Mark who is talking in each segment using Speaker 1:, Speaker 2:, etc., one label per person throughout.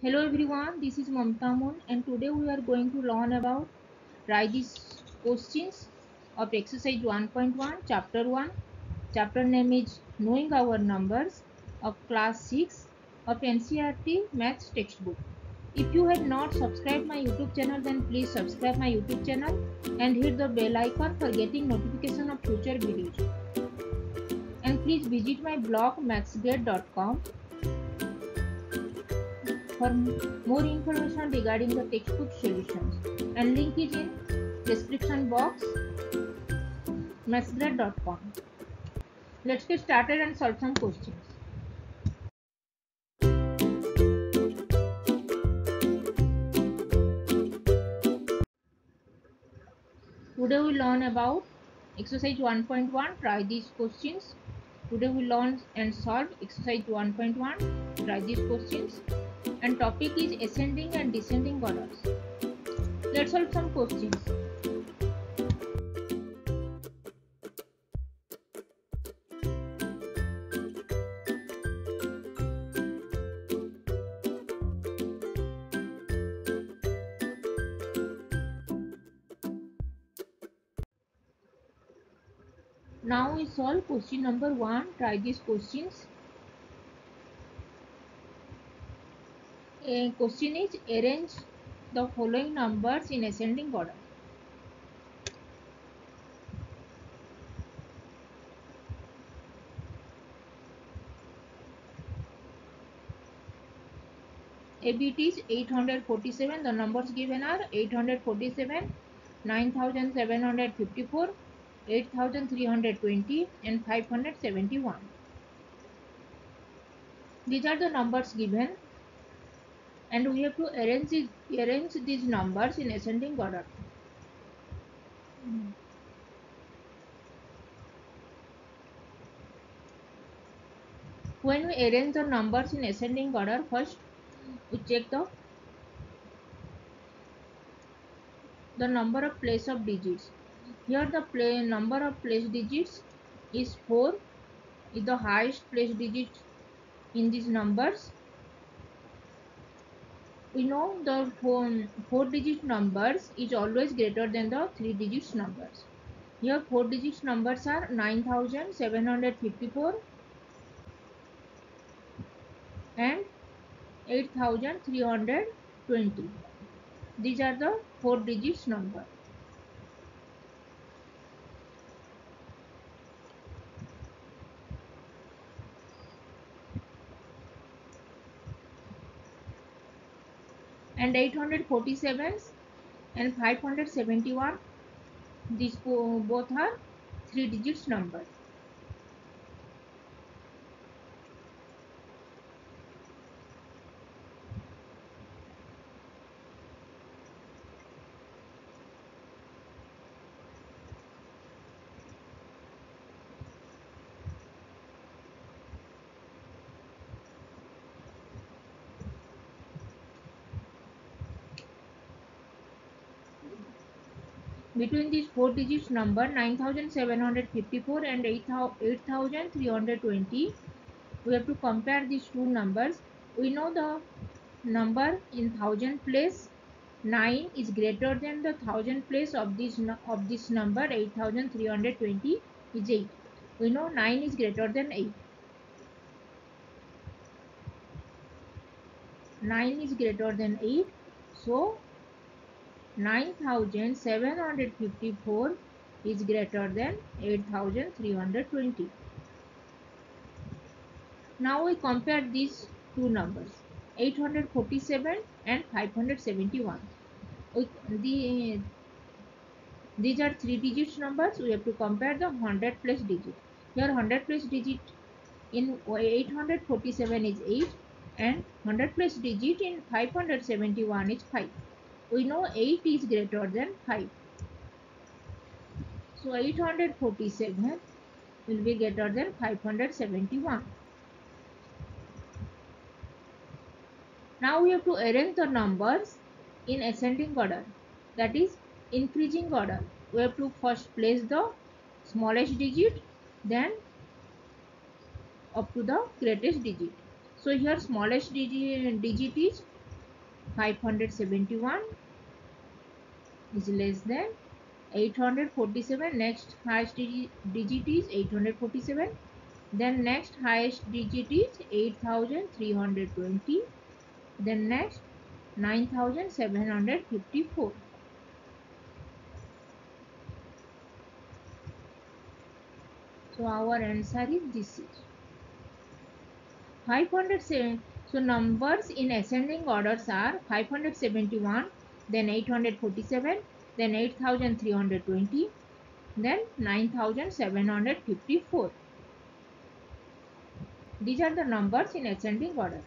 Speaker 1: Hello everyone, this is Mamta Moon and today we are going to learn about write these questions of exercise 1.1 chapter 1. Chapter name is Knowing Our Numbers of class 6 of NCERT Maths textbook. If you have not subscribed my YouTube channel then please subscribe my YouTube channel and hit the bell icon for getting notification of future videos. And please visit my blog mathsgrade.com for more information regarding the textbook solutions, and link is in description box mathsgrade.com. Let's get started and solve some questions. Today we learn about exercise 1.1. Try these questions. Today we learn and solve exercise 1.1. Try these questions, and topic is ascending and descending orders. Let's solve some questions. Now we solve question number 1. Try these questions. A question is arrange the following numbers in ascending order. ABT is 847. The numbers given are 847, 9754, 8320 and 571. These are the numbers given and we have to arrange these numbers in ascending order. When we arrange the numbers in ascending order, first we check the number of place of digits. Here the number of place digits is 4, is the highest place digit in these numbers. We know the 4 digit numbers is always greater than the 3 digits numbers. Here 4 digits numbers are 9754 and 8320. These are the 4 digits number. And 847 and 571, these both are 3 digits numbers. Between these 4 digits number 9754 and 8320, we have to compare these two numbers. We know the number in thousand place 9 is greater than the thousand place of this number 8320 is 8. We know 9 is greater than 8. 9 is greater than 8. So 9754 is greater than 8320. Now we compare these two numbers 847 and 571. These are 3 digits numbers. We have to compare the 100 place digit. Here 100 place digit in 847 is 8 and 100 place digit in 571 is 5. We know 8 is greater than 5. So 847 will be greater than 571. Now we have to arrange the numbers in ascending order, that is increasing order. We have to first place the smallest digit, then up to the greatest digit. So here smallest digit is 571 is less than 847. Next highest digit is 847. Then next highest digit is 8320. Then next 9754. So our answer is this is 507. So numbers in ascending orders are 571, then 847, then 8320, then 9754. These are the numbers in ascending order.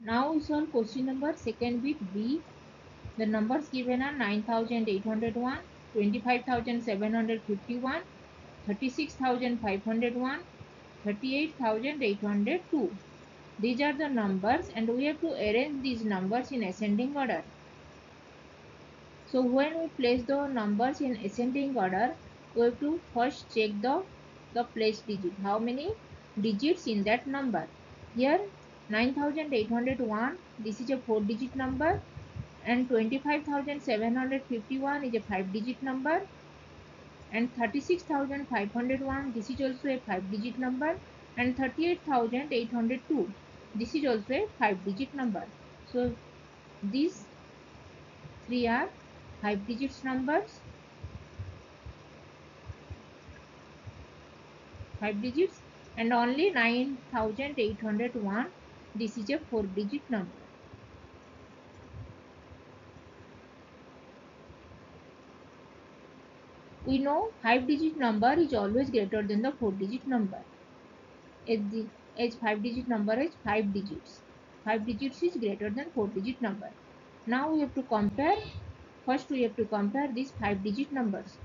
Speaker 1: Now we solve question number second bit B. The numbers given are 9801, 25,751, 36,501, 38,802. These are the numbers and we have to arrange these numbers in ascending order. So when we place the numbers in ascending order, we have to first check the place digit. How many digits in that number? Here 9801, this is a 4-digit number, and 25,751 is a 5-digit number, and 36,501, this is also a 5-digit number, and 38,802, this is also a 5-digit number. So these three are 5-digit numbers, 5 digits, and only 9,801, this is a 4-digit number. We know 5-digit number is always greater than the 4-digit number. As 5-digit number is 5 digits. 5 digits is greater than 4-digit number. Now we have to compare. First we have to compare these 5-digit numbers.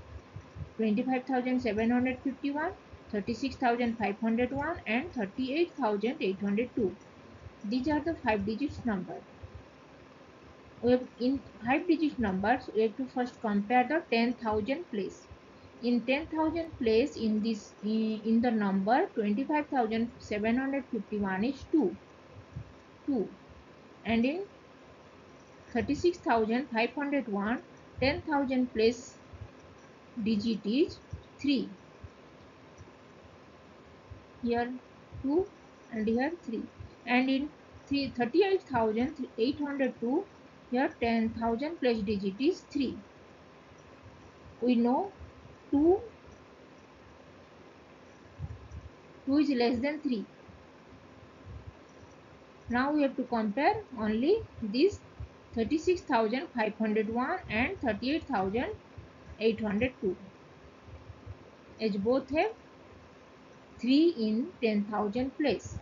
Speaker 1: 25,751, 36,501 and 38,802. These are the 5-digit numbers. In 5-digit numbers, we have to first compare the 10,000 place. In 10,000 place, in the number 25,751 is 2, and in 36,501, 10,000 place digit is 3. Here 2 and here 3, and in 38,802, here 10,000 place digit is 3. We know 2 is less than 3. Now we have to compare only these 36,501 and 38,802, as both have 3 in 10,000 place.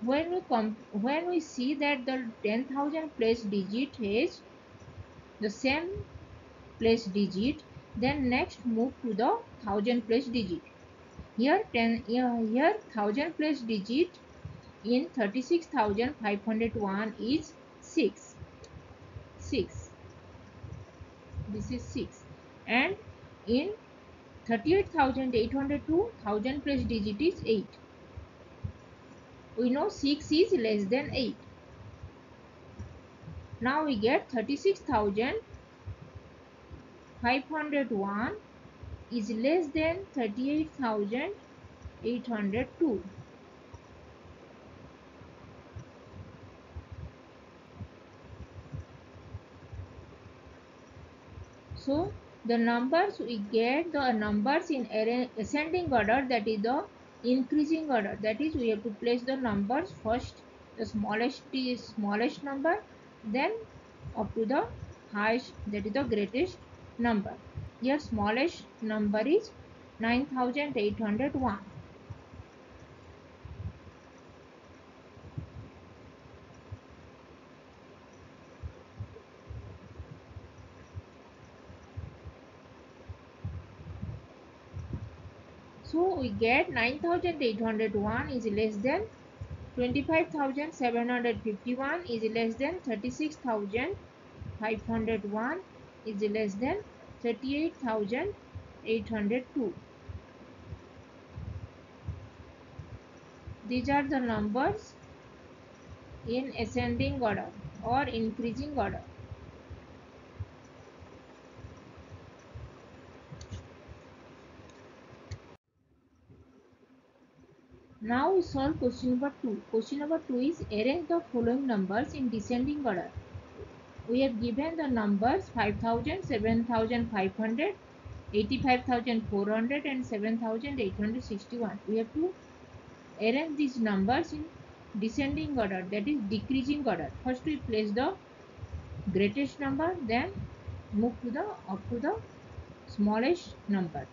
Speaker 1: When we see that the 10,000 place digit has the same place digit, then next move to the 1,000 place digit. Here 1,000 place digit in 36,501 is 6. This is 6, and in 38,802, 1,000 place digit is 8. We know 6 is less than 8. Now we get 36,501 is less than 38,802. So the numbers we get, the numbers in ascending order, that is the increasing order. That is, we have to place the numbers first, the smallest number, then up to the highest, that is the greatest number. Here smallest number is 9,801. So we get 9,801 is less than 25,751 is less than 36,501 is less than 38,802. These are the numbers in ascending order or increasing order. Now we solve question number 2. Question number 2 is arrange the following numbers in descending order. We have given the numbers 5000, 7500, 85,400 and 7,861. We have to arrange these numbers in descending order, that is decreasing order. First we place the greatest number, then move to the up to the smallest number.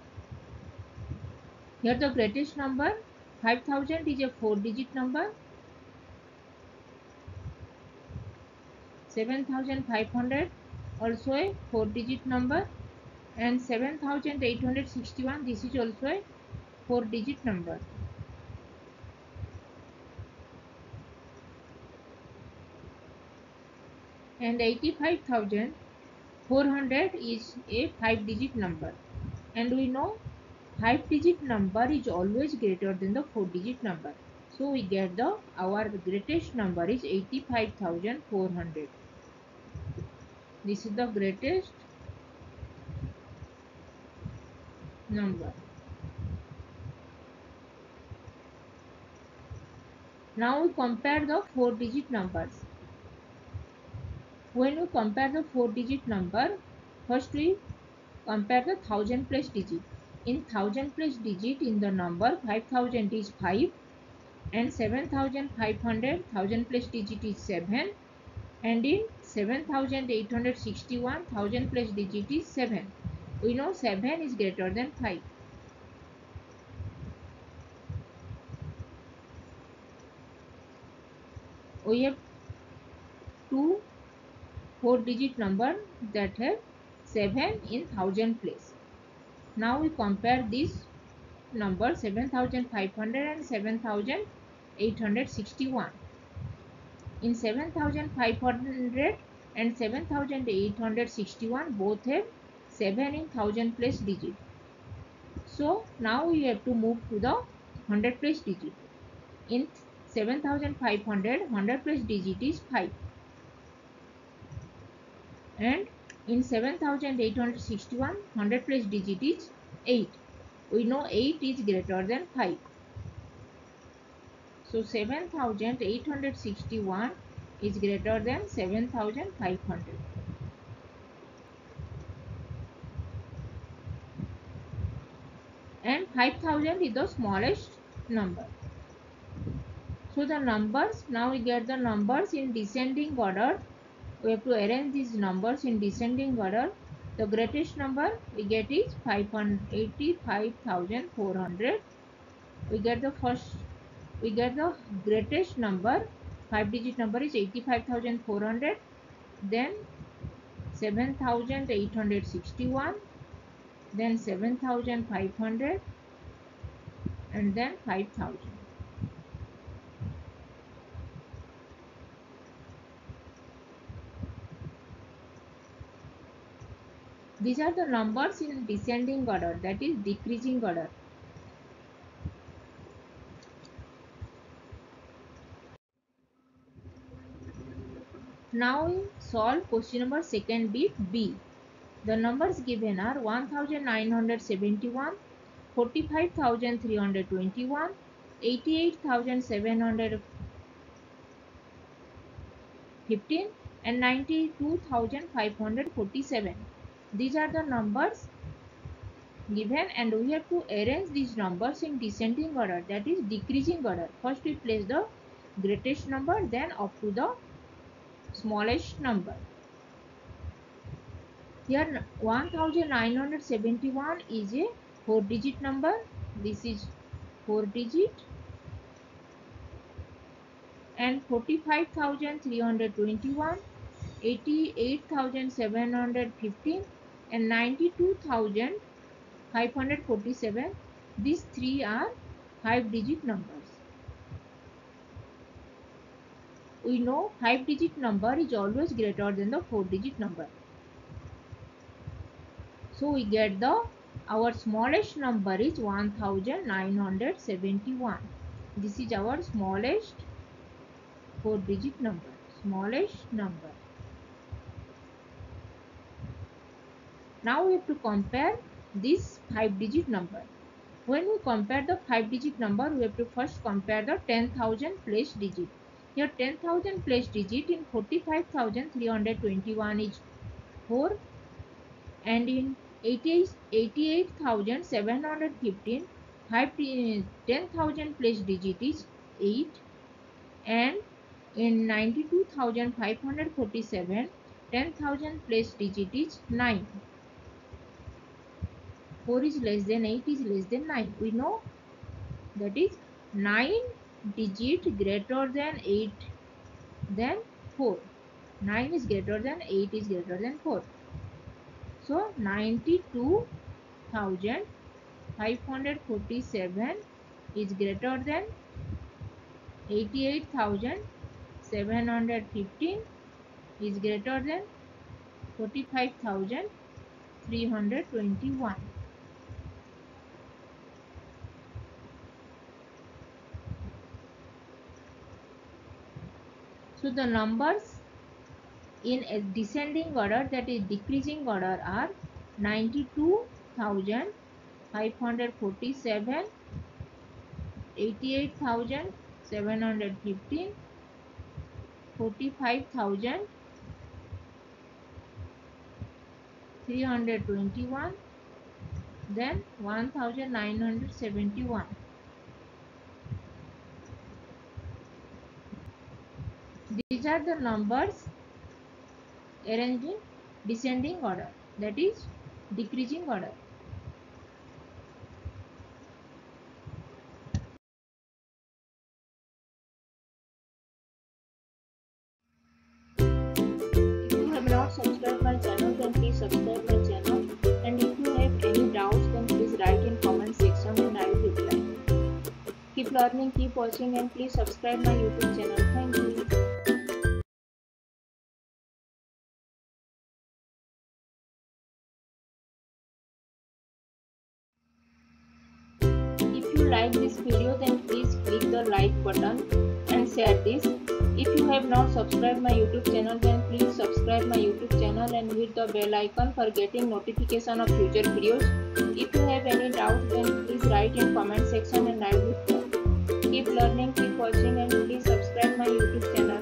Speaker 1: Here the greatest number 5000 is a 4-digit number. 7500 also a 4-digit number, and 7,861 this is also a 4-digit number. And 85,400 is a 5-digit number, and we know 5-digit number is always greater than the 4-digit number. So we get the our greatest number is 85,400. This is the greatest number. Now we compare the 4-digit numbers. When we compare the 4-digit number, first we compare the 1000 place digit. In 1000 place digit, in the number 5000 is 5, and 7500 1000 place digit is 7, and in 7861 1000 place digit is 7. We know 7 is greater than 5. We have two 4-digit number that have 7 in 1000 place. Now we compare this number 7500 and 7861. In 7500 and 7861 both have 7 in 1000 place digit. So now we have to move to the 100 place digit. In 7500 100 place digit is 5, and in 7861 100 place digit is 8. We know 8 is greater than 5. So 7861 is greater than 7500. And 5000 is the smallest number. So the numbers, now we get the numbers in descending order. We have to arrange these numbers in descending order. The greatest number we get is 85,400. We get the greatest number, 5-digit number is 85,400, then 7,861, then 7,500, and then 5,000. These are the numbers in descending order, that is decreasing order. Now we solve question number second bit B. The numbers given are 1971, 45,321, 88,715 and 92,547. These are the numbers given, and we have to arrange these numbers in descending order, that is decreasing order. First we place the greatest number, then up to the smallest number. Here 1971 is a 4-digit number. This is 4-digit. And 45,321, 88,715 and 92,547. These three are 5-digit numbers. We know 5-digit number is always greater than the 4-digit number. So we get our smallest number is 1971. This is our smallest 4-digit number. Smallest number. Now we have to compare this 5-digit number. When we compare the 5-digit number, we have to first compare the 10,000 place digit. Here 10,000 place digit in 45,321 is 4, and in 88,715 10,000 place digit is 8, and in 92,547 10,000 place digit is 9. 4 is less than 8 is less than 9. We know that is 9 digit greater than 8 than 4. 9 is greater than 8 is greater than 4. So 92,547 is greater than 88,715 is greater than 45,321. So the numbers in a descending order, that is decreasing order, are 92,547, 88,715, 45,321, then 1,971. These are the numbers arranged in descending order, that is decreasing order. If you have not subscribed my channel, then please subscribe my channel, and if you have any doubts, then please write in comment section and I will reply. Keep learning, keep watching, and please subscribe my YouTube channel. Thank you. If you like this video, then please click the like button and share this. If you have not subscribed my YouTube channel, then please subscribe my YouTube channel and hit the bell icon for getting notification of future videos. If you have any doubts, then please write in comment section and I will reply. Keep learning, keep watching, and please subscribe my YouTube channel.